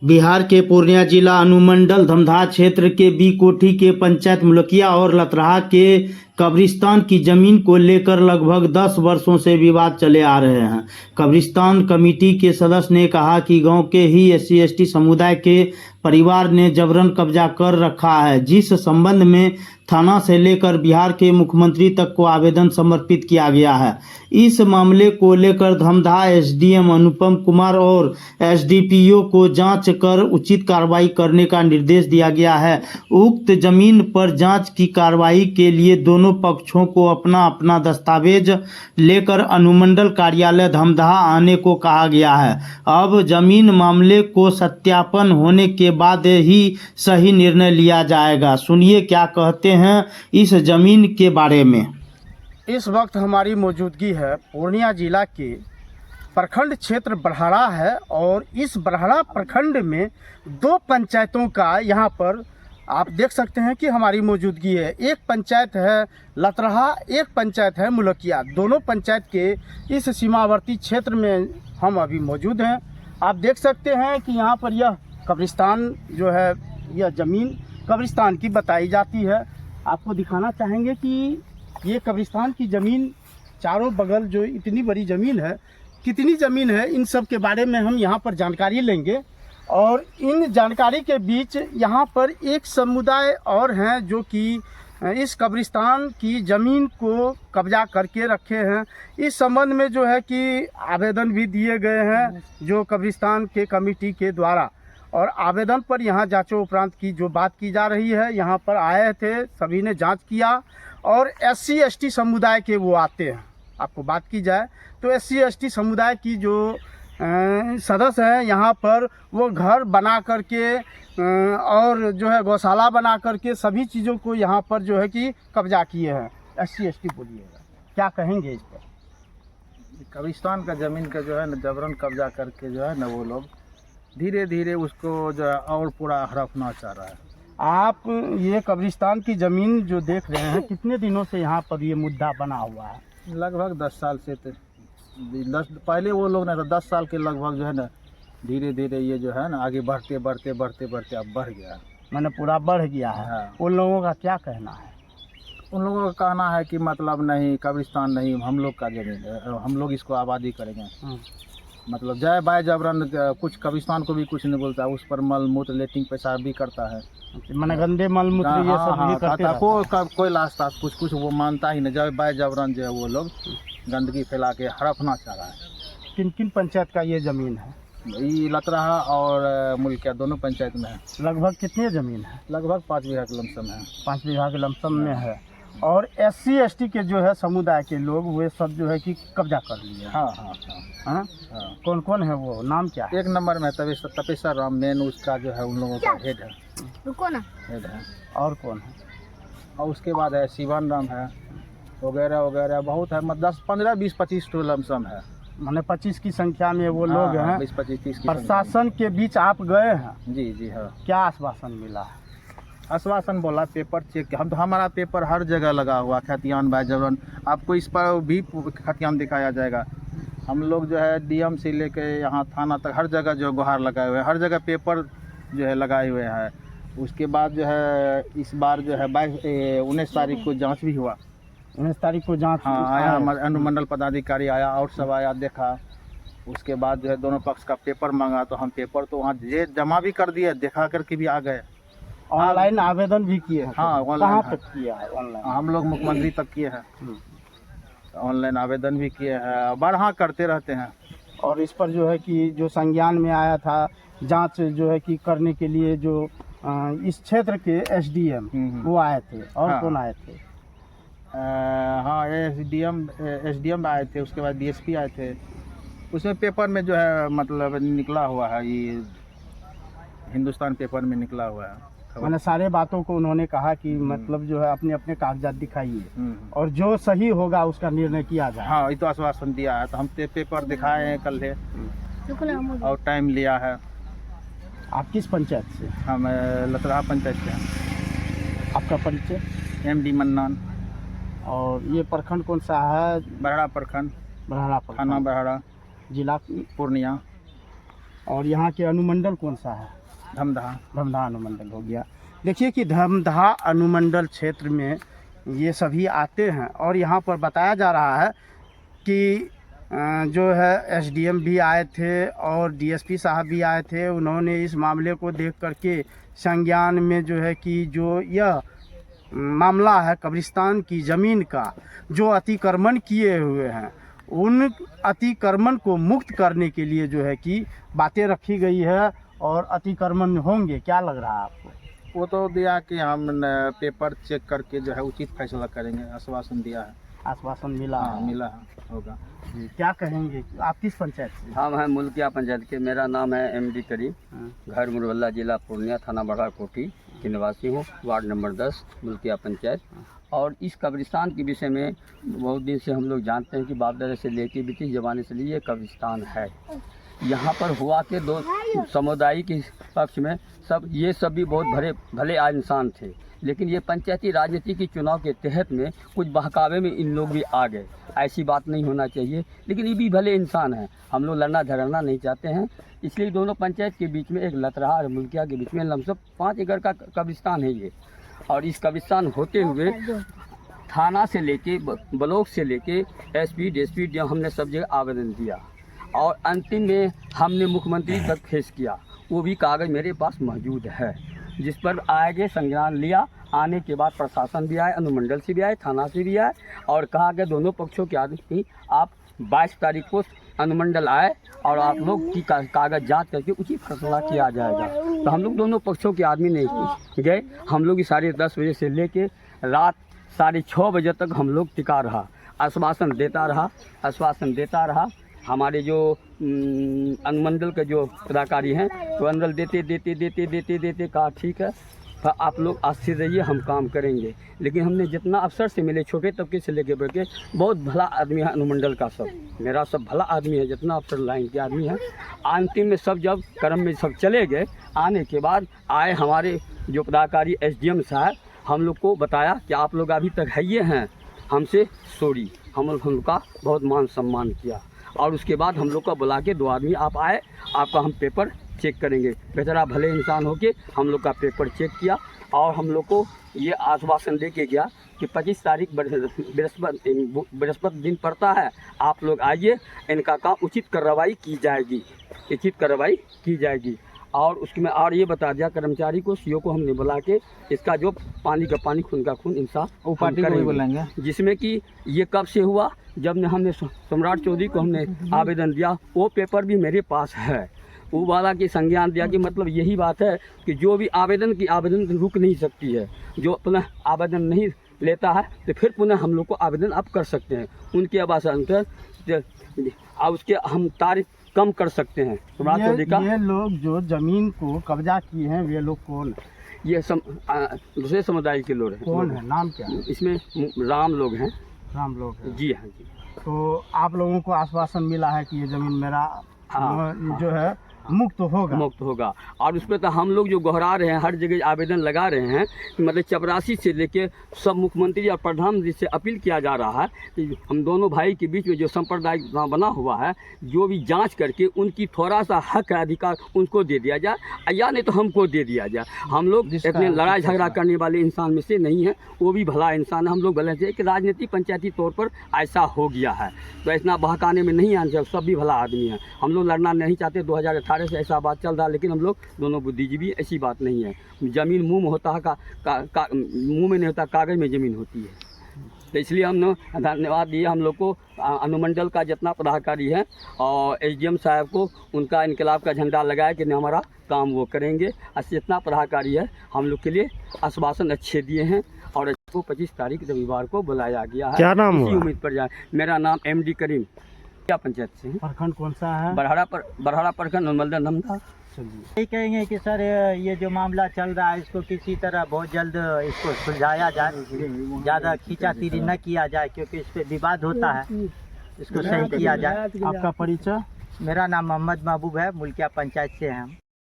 बिहार के पूर्णिया जिला अनुमंडल धमधा क्षेत्र के बी कोठी के पंचायत मुलकिया और लतराहा के कब्रिस्तान की जमीन को लेकर लगभग 10 वर्षों से विवाद चले आ रहे हैं। कब्रिस्तान कमेटी के सदस्य ने कहा कि गांव के ही SC/ST समुदाय के परिवार ने जबरन कब्जा कर रखा है, जिस संबंध में थाना से लेकर बिहार के मुख्यमंत्री तक को आवेदन समर्पित किया गया है। इस मामले को लेकर धमधा SDM अनुपम कुमार और SDPO को जांच कर उचित कार्रवाई करने का निर्देश दिया गया है। उक्त जमीन पर जांच की कार्रवाई के लिए दोनों पक्षों को अपना अपना दस्तावेज लेकर अनुमंडल कार्यालय धमधा आने को कहा गया है। अब जमीन मामले को सत्यापन होने के बाद ही सही निर्णय लिया जाएगा। सुनिए क्या कहते हैं इस जमीन के बारे में। इस वक्त हमारी मौजूदगी है पूर्णिया जिला के प्रखंड क्षेत्र बरहड़ा है और इस बरहड़ा प्रखंड में दो पंचायतों का यहाँ पर आप देख सकते हैं कि हमारी मौजूदगी है। एक पंचायत है लतराहा, एक पंचायत है मुलकिया। दोनों पंचायत के इस सीमावर्ती क्षेत्र में हम अभी मौजूद हैं। आप देख सकते हैं कि यहाँ पर यह कब्रिस्तान जो है, यह ज़मीन कब्रिस्तान की बताई जाती है। आपको दिखाना चाहेंगे कि ये कब्रिस्तान की ज़मीन चारों बगल जो इतनी बड़ी ज़मीन है, कितनी ज़मीन है, इन सब के बारे में हम यहाँ पर जानकारी लेंगे। और इन जानकारी के बीच यहाँ पर एक समुदाय और हैं जो कि इस कब्रिस्तान की ज़मीन को कब्जा करके रखे हैं। इस संबंध में जो है कि आवेदन भी दिए गए हैं जो कब्रिस्तान के कमेटी के द्वारा, और आवेदन पर यहाँ जांचों उपरांत की जो बात की जा रही है, यहाँ पर आए थे, सभी ने जांच किया और SC/ST समुदाय के वो आते हैं। आपको बात की जाए तो SC/ST समुदाय की जो सदस्य हैं यहाँ पर, वो घर बना करके और जो है गौशाला बना करके सभी चीज़ों को यहाँ पर जो है कि कब्जा किए हैं। SC/ST बोलिएगा, क्या कहेंगे इस पर? कब्रिस्तान का ज़मीन का जो है ना जबरन कब्जा करके जो है ना वो लोग धीरे धीरे उसको जो है और पूरा हड़पना चाह रहा है। आप ये कब्रिस्तान की ज़मीन जो देख रहे हैं, कितने दिनों से यहाँ पर ये मुद्दा बना हुआ है? लगभग 10 साल से पहले वो लोग ना 10 साल के लगभग जो है ना धीरे धीरे ये जो है ना आगे बढ़ते अब बढ़ गया, मैंने पूरा बढ़ गया है। हाँ। उन लोगों का क्या कहना है? उन लोगों का कहना है कि मतलब नहीं, कब्रिस्तान नहीं, हम लोग का जमीन है, हम लोग इसको आबादी करेंगे। मतलब जय बाय जबरन कुछ कब्रिस्तान को भी कुछ नहीं बोलता, उस पर मल मूत्र लेटिंग पेशाब भी करता है, मैंने गंदे मल मूत्र ये सब भी करते हैं। कोई लास्ता कुछ वो मानता ही नहीं। जय बाय जबरन जो है वो लोग गंदगी फैला के हड़पना चाह रहा है। किन किन पंचायत का ये ज़मीन है? ये लतराहा और मुलकिया दोनों पंचायत में है। लगभग कितनी ज़मीन है? लगभग 5 बीघा के लमसम है। 5 बीघा के लमसम में है। और SC/ST के जो है समुदाय के लोग वे सब जो है कि कब्जा कर लिए। हाँ। कौन कौन है वो, नाम क्या है? 1 नंबर में तपेश्वर राम मेन उसका जो है उन लोगों का हेड है। हेड है। और कौन है? और उसके बाद है शिवन राम है, वगैरह वगैरह बहुत है। मतलब 10, 15, 20, 25 टो लमसम है। मैंने 25 की संख्या में वो लोग हैं। 20, 25, 30 की प्रशासन के बीच आप गए हैं? जी हाँ। क्या आश्वासन मिला है? आश्वासन बोला पेपर चेक, हम तो हमारा पेपर हर जगह लगा हुआ, खतियान बाय जबरन, आपको इस पर भी खतियान दिखाया जाएगा। हम लोग जो है DM से लेके यहाँ थाना तक हर जगह जो गुहार लगाए हुए हैं, हर जगह पेपर जो है लगाए हुए हैं। उसके बाद जो है इस बार जो है 19 तारीख को जांच भी हुआ। 19 तारीख को जांच? हाँ आया, हमारे अनुमंडल पदाधिकारी आया और सब आया, देखा। उसके बाद जो है दोनों पक्ष का पेपर मांगा, तो हम पेपर तो वहाँ जमा भी कर दिए, दिखा करके भी आ गए। ऑनलाइन आवेदन भी किए हैं? हाँ, कहाँ तक किया है ऑनलाइन? हम लोग मुख्यमंत्री तक किए हैं, ऑनलाइन आवेदन भी किए हैं, बढ़ा करते रहते हैं। और इस पर जो है कि जो संज्ञान में आया था जांच जो है कि करने के लिए जो इस क्षेत्र के SDM वो आए थे, और हाँ। कौन आए थे? हाँ SDM आए थे, उसके बाद DSP आए थे। उसमें पेपर में जो है मतलब निकला हुआ है, ये हिंदुस्तान पेपर में निकला हुआ है। मैंने सारे बातों को उन्होंने कहा कि मतलब जो है अपने अपने कागजात दिखाइए और जो सही होगा उसका निर्णय किया जाए। हाँ, ये तो आश्वासन दिया है, तो हम पेपर दिखाए हैं कल है और टाइम लिया है। आप किस पंचायत से? हम लतराहा पंचायत से हैं। आपका परिचय? MD mannan. और ये प्रखंड कौन सा है? बरहड़ा प्रखंड, बरहड़ा थाना प्रखंड, बरहड़ा, जिला पूर्णिया। और यहाँ के अनुमंडल कौन सा है? धमधा। धमधा अनुमंडल हो गया। देखिए कि धमधा अनुमंडल क्षेत्र में ये सभी आते हैं और यहाँ पर बताया जा रहा है कि जो है एसडीएम भी आए थे और डीएसपी साहब भी आए थे। उन्होंने इस मामले को देख करके संज्ञान में जो है कि जो यह मामला है कब्रिस्तान की ज़मीन का जो अतिक्रमण किए हुए हैं, उन अतिक्रमण को मुक्त करने के लिए जो है कि बातें रखी गई है और अतिक्रमण होंगे। क्या लग रहा है आपको? वो तो दिया कि हम पेपर चेक करके जो है उचित फैसला करेंगे, आश्वासन दिया है। आश्वासन मिला हाँ, है? मिला है, होगा। जी, क्या कहेंगे? आप किस पंचायत से? हम हैं मुल्किया पंचायत के। मेरा नाम है एमडी करीम, हाँ। घर मुरवल्ला, जिला पूर्णिया, थाना बड़ा कोठी की निवासी हूँ, वार्ड नंबर 10, मुल्किया पंचायत। और इस कब्रिस्तान के विषय में बहुत दिन से हम लोग जानते हैं कि बाप दादा से लेके ब्रिटिश ज़माने से लिए कब्रिस्तान है। यहाँ पर हुआ के दो समुदाय के पक्ष में ये सब भी बहुत भले इंसान थे, लेकिन ये पंचायती राजनीति की चुनाव के तहत में कुछ बहकावे में इन लोग भी आ गए। ऐसी बात नहीं होना चाहिए, लेकिन ये भी भले इंसान हैं। हम लोग लड़ना झगड़ना नहीं चाहते हैं, इसलिए दोनों पंचायत के बीच में एक लतरहा और मुल्किया के बीच में लमसम 5 एकड़ का कब्रिस्तान है ये। और इस कब्रिस्तान होते हुए थाना से लेके ब्लॉक से लेके एसपी डीएसपी हमने सब जगह आवेदन दिया और अंतिम में हमने मुख्यमंत्री तक फेस किया। वो भी कागज़ मेरे पास मौजूद है, जिस पर आगे संज्ञान लिया। आने के बाद प्रशासन भी आए, अनुमंडल से भी आए, थाना से भी आए और कहा कि दोनों पक्षों के आदमी आप 22 तारीख को अनुमंडल आए और आप लोग की कागज़ जांच करके उचित फैसला किया जाएगा। तो हम लोग दोनों पक्षों के आदमी नहीं गए। हम लोग 10:30 बजे से लेके रात 6:30 बजे तक हम लोग टिका रहा, आश्वासन देता रहा। हमारे जो अनुमंडल के जो पदाधिकारी हैं तो अनुमंडल देते कहा ठीक है, तो आप लोग आस्थिर रहिए, हम काम करेंगे। लेकिन हमने जितना अफसर से मिले, छोटे तबके से लेके बढ़ के, बहुत भला आदमी है अनुमंडल का सब, मेरा सब भला आदमी है, जितना अफसर लाइन के आदमी हैं। अंतिम में सब जब कर्म में सब चले गए, आने के बाद आए हमारे जो पदाधिकारी एसडीएम साहब, हम लोग को बताया कि आप लोग अभी तक है ये हैं, हमसे सॉरी। हम लोग का बहुत मान सम्मान किया और उसके बाद हम लोग का बुला के 2 आदमी आप आए, आपका हम पेपर चेक करेंगे। बेचारा भले इंसान होके हम लोग का पेपर चेक किया और हम लोग को ये आश्वासन दे के गया कि 25 तारीख बृहस्पति दिन पड़ता है, आप लोग आइए, इनका काम उचित कार्रवाई की जाएगी। और उसमें और ये बता दिया कर्मचारी को, सीओ को हमने बुला के इसका जो पानी का पानी, खून का खून, इंसाफ वो पार्टी को बोलेंगे। जिसमें कि ये कब से हुआ, जब हमने सम्राट चौधरी को हमने आवेदन दिया, वो पेपर भी मेरे पास है। वो वाला की संज्ञान दिया कि मतलब यही बात है कि जो भी आवेदन रुक नहीं सकती है, जो पुनः आवेदन नहीं लेता है तो फिर पुनः हम लोग को आवेदन आप कर सकते हैं। उनके आवास अंतर उसके हम तारीख कम कर सकते हैं। ये लोग जो जमीन को कब्जा किए हैं, वे लोग कौन है? ये दूसरे समुदाय के लोग हैं। कौन है? नाम क्या है? इसमें राम लोग हैं। राम लोग हैं। जी हाँ जी। तो आप लोगों को आश्वासन मिला है कि ये जमीन मेरा जो है मुक्त होगा। और उस पर तो हम लोग जो गोहरा रहे हैं, हर जगह आवेदन लगा रहे हैं कि मतलब चपरासी से लेके सब मुख्यमंत्री और प्रधानमंत्री से अपील किया जा रहा है कि हम दोनों भाई के बीच में जो सांप्रदायिक बना हुआ है, जो भी जांच करके उनकी थोड़ा सा हक अधिकार उनको दे दिया जाए, या नहीं तो हमको दे दिया जाए। हम लोग इतने लड़ाई झगड़ा करने वाले इंसान में से नहीं है, वो भी भला इंसान है। हम लोग भले चाहिए कि राजनीति पंचायती तौर पर ऐसा हो गया है, तो इतना बहकाने में नहीं आना चाहिए। सब भी भला आदमी है, हम लोग लड़ना नहीं चाहते। 2018 से ऐसा बात चल रहा है, लेकिन हम लोग दोनों बुद्धिजीवी, ऐसी बात नहीं है। ज़मीन मुंह में होता है, मुंह में नहीं होता, कागज़ में ज़मीन होती है। तो इसलिए हमने धन्यवाद दिए हम लोग को, अनुमंडल का जितना पदाधिकारी है और एसडीएम साहब को, उनका इनकलाब का झंडा लगाया कि हमारा काम वो करेंगे। जितना पदाधिकारी है हम लोग के लिए आश्वासन अच्छे दिए हैं और को 25 तारीख रविवार को बुलाया गया है। क्या नाम है? उम्मीद पर जाए। मेरा नाम एमडी करीम, क्या पंचायत से है। प्रखंड कौन सा है? बरहाड़ा प्रखंड, अनुमंडल धमधा। यही कहेंगे कि सर ये जो मामला चल रहा है, इसको किसी तरह बहुत जल्द इसको सुलझाया जाए, ज़्यादा खींचातीरी न किया जाए, क्योंकि इस पर विवाद होता है, इसको सही किया जाए। आपका परिचय? मेरा नाम मोहम्मद महबूब है, मुल्किया पंचायत से हैं हम।